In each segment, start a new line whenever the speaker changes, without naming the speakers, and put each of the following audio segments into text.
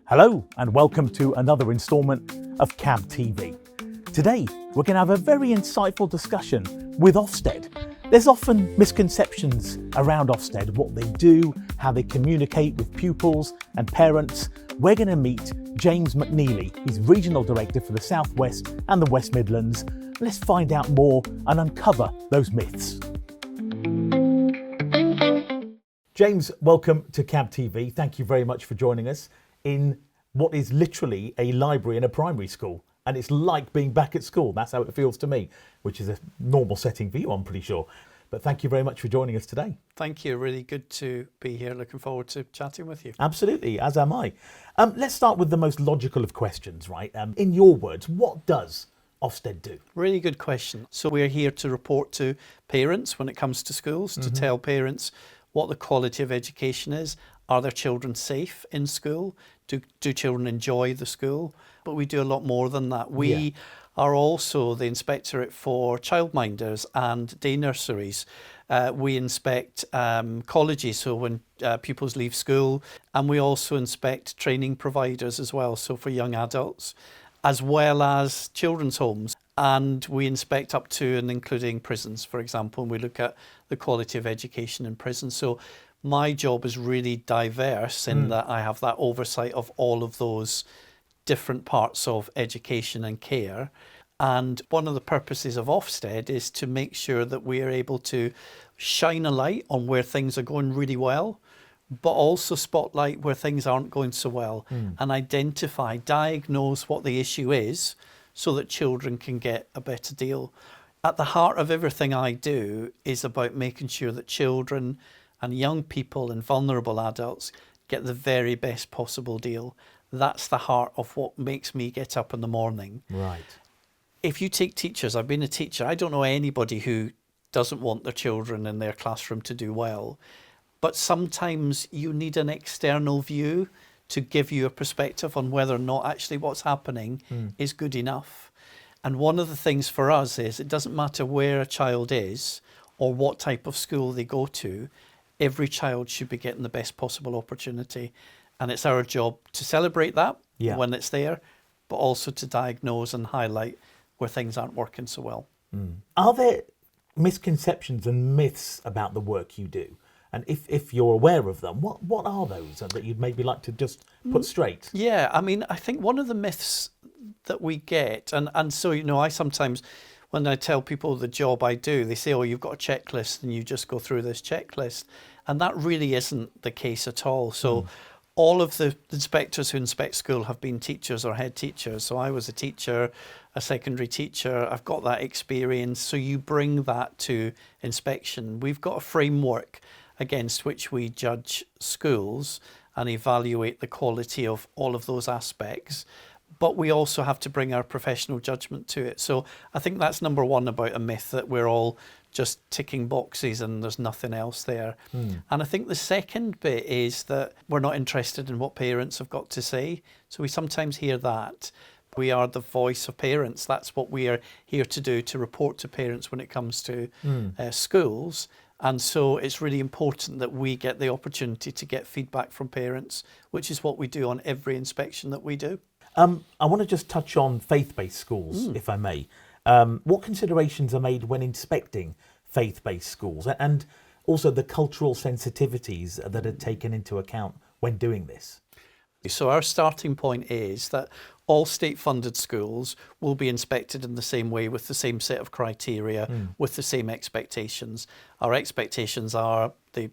Hello and welcome to another instalment of Cab TV. Today we're going to have a very insightful discussion with Ofsted. There's often misconceptions around Ofsted, what they do, how they communicate with pupils and parents. We're going to meet James McNeillie. He's Regional Director for the South West and the West Midlands. Let's find out more and uncover those myths. James, welcome to Cab TV. Thank you very much for joining us in what is literally a library in a primary school. And it's like being back at school. That's how it feels to me, which is a normal setting for you, I'm pretty sure. But thank you very much for joining us today.
Thank you. Really good to be here. Looking forward to chatting with you.
Absolutely, as am I. Let's start with the most logical of questions, right? In your words, what does Ofsted do?
Really good question. So we're here to report to parents when it comes to schools, to tell parents what the quality of education is. Are their children safe in school? Do children enjoy the school? But we do a lot more than that. We are also the inspectorate for childminders and day nurseries. We inspect colleges, so when pupils leave school, and we also inspect training providers as well, so for young adults, as well as children's homes. And we inspect up to and including prisons, for example, and we look at the quality of education in prisons. So my job is really diverse in that I have that oversight of all of those different parts of education and care. And one of the purposes of Ofsted is to make sure that we are able to shine a light on where things are going really well, but also spotlight where things aren't going so well and identify, diagnose what the issue is so that children can get a better deal. At the heart of everything I do is about making sure that children and young people and vulnerable adults get the very best possible deal. That's the heart of what makes me get up in the morning.
Right.
If you take teachers, I've been a teacher, I don't know anybody who doesn't want their children in their classroom to do well. But sometimes you need an external view to give you a perspective on whether or not actually what's happening is good enough. And one of the things for us is it doesn't matter where a child is or what type of school they go to, every child should be getting the best possible opportunity. And it's our job to celebrate that when it's there, but also to diagnose and highlight where things aren't working so well.
Are there misconceptions and myths about the work you do? And if you're aware of them, what are those that you'd maybe like to just put straight?
Yeah, I mean, I think one of the myths that we get, and so, you know, I sometimes, when I tell people the job I do, they say, oh, you've got a checklist and you just go through this checklist. And that really isn't the case at all. So all of the inspectors who inspect school have been teachers or head teachers. So I was a teacher, a secondary teacher. I've got that experience. So you bring that to inspection. We've got a framework against which we judge schools and evaluate the quality of all of those aspects. But we also have to bring our professional judgment to it. So I think that's number one about a myth, that we're all just ticking boxes and there's nothing else there. And I think the second bit is that we're not interested in what parents have got to say. So we sometimes hear that. We are the voice of parents. That's what we are here to do, to report to parents when it comes to schools. And so it's really important that we get the opportunity to get feedback from parents, which is what we do on every inspection that we do.
I want to just touch on faith-based schools, if I may. What considerations are made when inspecting faith-based schools, and also the cultural sensitivities that are taken into account when doing this?
So our starting point is that all state-funded schools will be inspected in the same way, with the same set of criteria, with the same expectations. Our expectations are they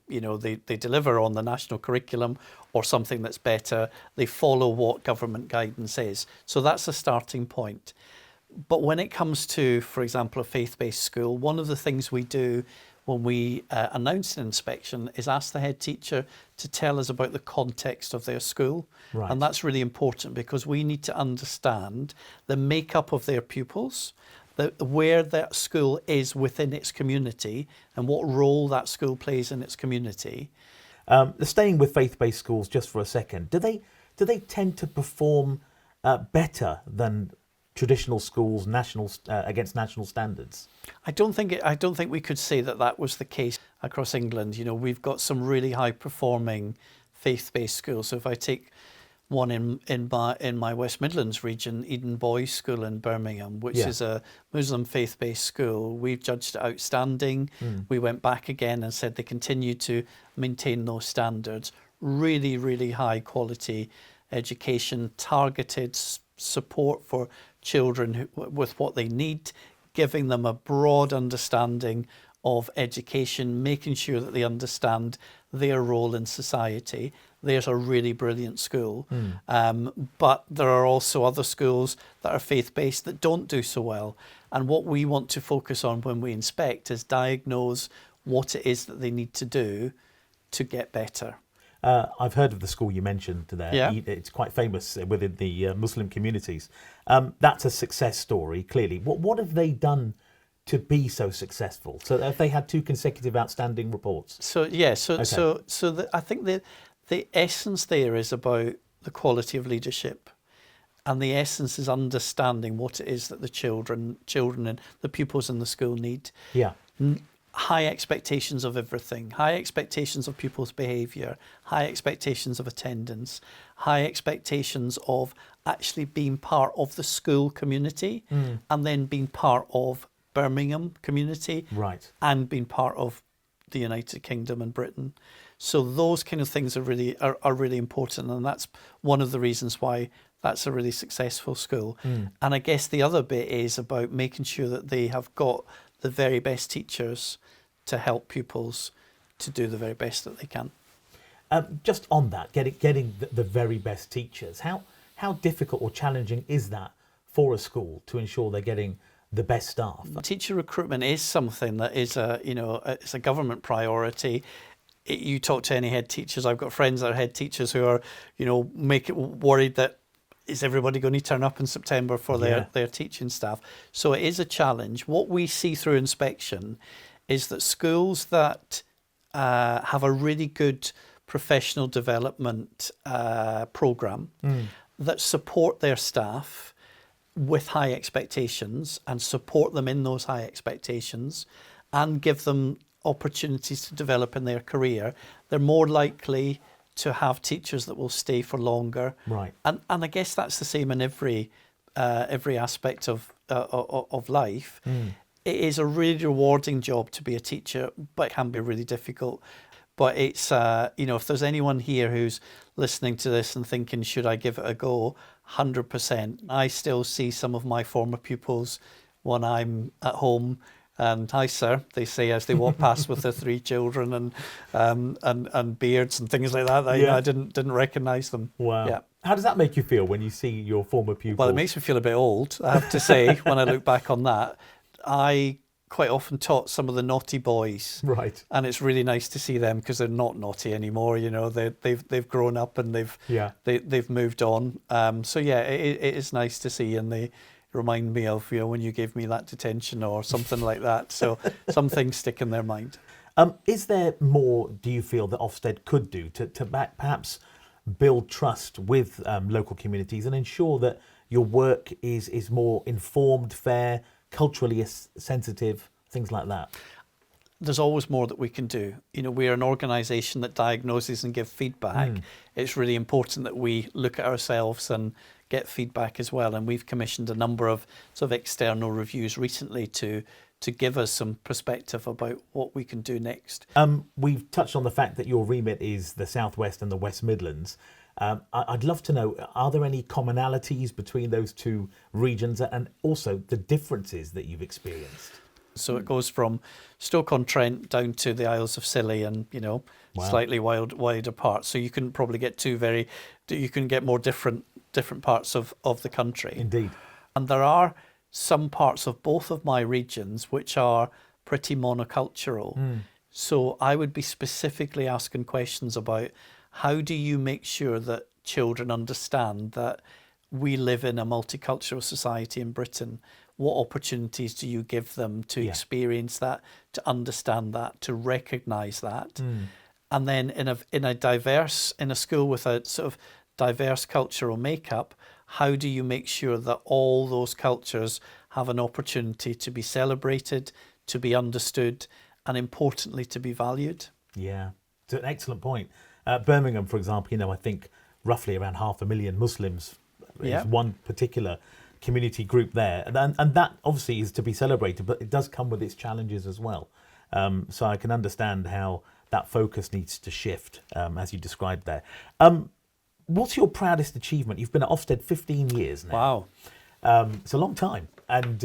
deliver on the national curriculum or something that's better. They follow what government guidance is. So that's a starting point. But when it comes to, for example, a faith-based school, one of the things we do when we announce an inspection is ask the head teacher to tell us about the context of their school.
Right.
And that's really important because we need to understand the makeup of their pupils, where that school is within its community and what role that school plays in its community.
Staying with faith-based schools just for a second, do they tend to perform better than traditional schools against national standards?
I don't think we could say that was the case across England. You know, we've got some really high performing faith-based schools. So if I take one in my West Midlands region, Eden Boys School in Birmingham, which
Yeah.
is a Muslim faith-based school. We've judged it outstanding. We went back again and said they continue to maintain those standards. Really, really high quality education, targeted support for children with what they need, giving them a broad understanding of education, making sure that they understand their role in society. There's a really brilliant school. But there are also other schools that are faith-based that don't do so well. And what we want to focus on when we inspect is diagnose what it is that they need to do to get better.
I've heard of the school you mentioned there.
Yeah.
It's quite famous within the Muslim communities. That's a success story, clearly. What have they done to be so successful? So have they had 2 consecutive outstanding reports?
So yeah,
Okay.
I think the essence there is about the quality of leadership, and the essence is understanding what it is that the children and the pupils in the school need.
Yeah.
High expectations of everything, high expectations of pupils' behaviour, high expectations of attendance, high expectations of actually being part of the school community and then being part of Birmingham community
Right.
and being part of the United Kingdom and Britain. So those kind of things are really important, and that's one of the reasons why that's a really successful school. And I guess the other bit is about making sure that they have got the very best teachers to help pupils to do the very best that they can.
Just on that, getting the very best teachers, how difficult or challenging is that for a school to ensure they're getting the best staff?
Teacher recruitment is something that is it's a government priority. You talk to any head teachers. I've got friends that are head teachers who are, worried that is everybody going to turn up in September for their teaching staff. So it is a challenge. What we see through inspection is that schools that have a really good professional development programme that support their staff with high expectations and support them in those high expectations and give them opportunities to develop in their career, they're more likely to have teachers that will stay for longer.
Right.
And I guess that's the same in every aspect of life. It is a really rewarding job to be a teacher, but it can be really difficult. But it's, if there's anyone here who's listening to this and thinking, should I give it a go? 100%. I still see some of my former pupils when I'm at home. And hi, sir, they say as they walk past with their 3 children and beards and things like that. I didn't recognise them.
Wow.
Yeah.
How does that make you feel when you see your former pupils?
Well, it makes me feel a bit old, I have to say, when I look back on that. I quite often taught some of the naughty boys.
Right.
And it's really nice to see them because they're not naughty anymore. They've grown up and they've moved on. It is nice to see, and they remind me of when you gave me that detention or something like that. So some things stick in their mind.
Is there more, do you feel, that Ofsted could do to perhaps build trust with local communities and ensure that your work is more informed, fair, culturally sensitive, things like that?
There's always more that we can do. We're an organisation that diagnoses and gives feedback. It's really important that we look at ourselves and get feedback as well. And we've commissioned a number of sort of external reviews recently to give us some perspective about what we can do next.
We've touched on the fact that your remit is the South West and the West Midlands. I'd love to know, are there any commonalities between those 2 regions and also the differences that you've experienced?
So it goes from Stoke-on-Trent down to the Isles of Scilly and, slightly wider parts. So you can probably get you can get more different parts of the country.
Indeed.
And there are some parts of both of my regions which are pretty monocultural. So I would be specifically asking questions about how do you make sure that children understand that we live in a multicultural society in Britain? What opportunities do you give them to experience that, to understand that, to recognise that? And then in a school with a sort of diverse cultural makeup, how do you make sure that all those cultures have an opportunity to be celebrated, to be understood, and importantly, to be valued?
Yeah, it's an excellent point. Birmingham, for example, I think roughly around 500,000 Muslims.
Yeah.
Is one particular community group there, and that obviously is to be celebrated, but it does come with its challenges as well. So I can understand how that focus needs to shift, as you described there. What's your proudest achievement? You've been at Ofsted 15 years now.
Wow.
It's a long time, and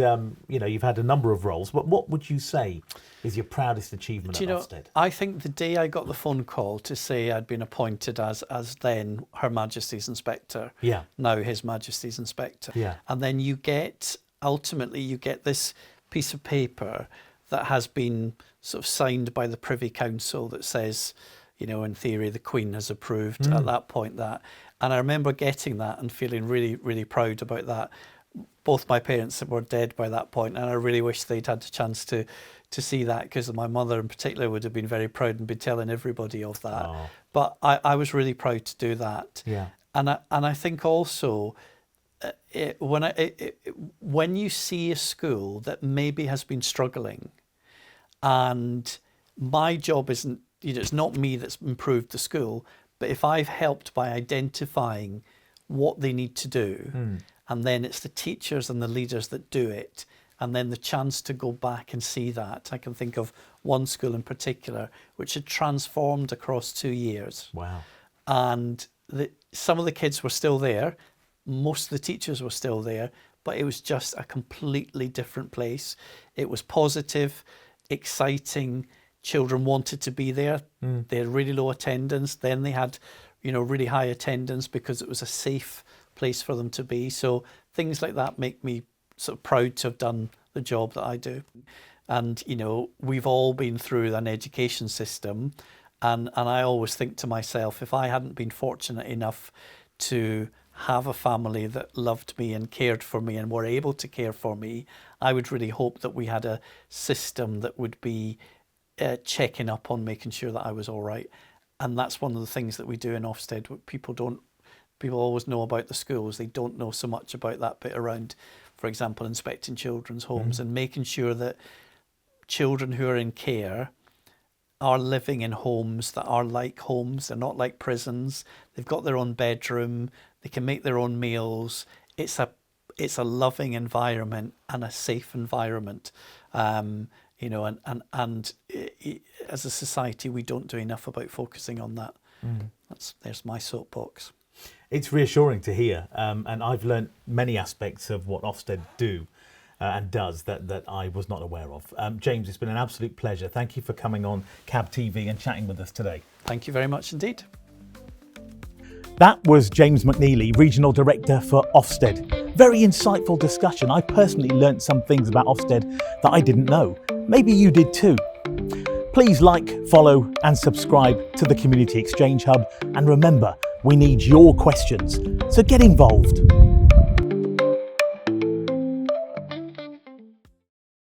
you've had a number of roles. But what would you say is your proudest achievement at Ofsted?
I think the day I got the phone call to say I'd been appointed as then Her Majesty's Inspector,
Yeah.
now His Majesty's Inspector,
Yeah.
and then you get this piece of paper that has been sort of signed by the Privy Council that says, in theory, the Queen has approved at that point that. And I remember getting that and feeling really, really proud about that. Both my parents were dead by that point, and I really wish they'd had the chance to see that, because my mother in particular would have been very proud and been telling everybody of that.
Oh.
But I was really proud to do that.
Yeah.
And I think also when you see a school that maybe has been struggling, and my job isn't, it's not me that's improved the school, but if I've helped by identifying what they need to do, and then it's the teachers and the leaders that do it, and then the chance to go back and see that. I can think of one school in particular which had transformed across 2 years.
Wow.
And some of the kids were still there, most of the teachers were still there, but it was just a completely different place. It was positive, exciting. Children wanted to be there. They had really low attendance. Then they had, really high attendance because it was a safe place for them to be. So things like that make me sort of proud to have done the job that I do. And, we've all been through an education system. And I always think to myself, if I hadn't been fortunate enough to have a family that loved me and cared for me and were able to care for me, I would really hope that we had a system that would be checking up on making sure that I was all right. And that's one of the things that we do in Ofsted. People always know about the schools. They don't know so much about that bit around, for example, inspecting children's homes and making sure that children who are in care are living in homes that are like homes. They're not like prisons. They've got their own bedroom. They can make their own meals. It's a loving environment and a safe environment. And as a society, we don't do enough about focusing on that. There's my soapbox.
It's reassuring to hear, and I've learnt many aspects of what Ofsted do and does that I was not aware of. James, it's been an absolute pleasure. Thank you for coming on Cab TV and chatting with us today.
Thank you very much indeed.
That was James McNeillie, Regional Director for Ofsted. Very insightful discussion. I personally learnt some things about Ofsted that I didn't know. Maybe you did too. Please like, follow and subscribe to the Community Exchange Hub. And remember, we need your questions, so get involved.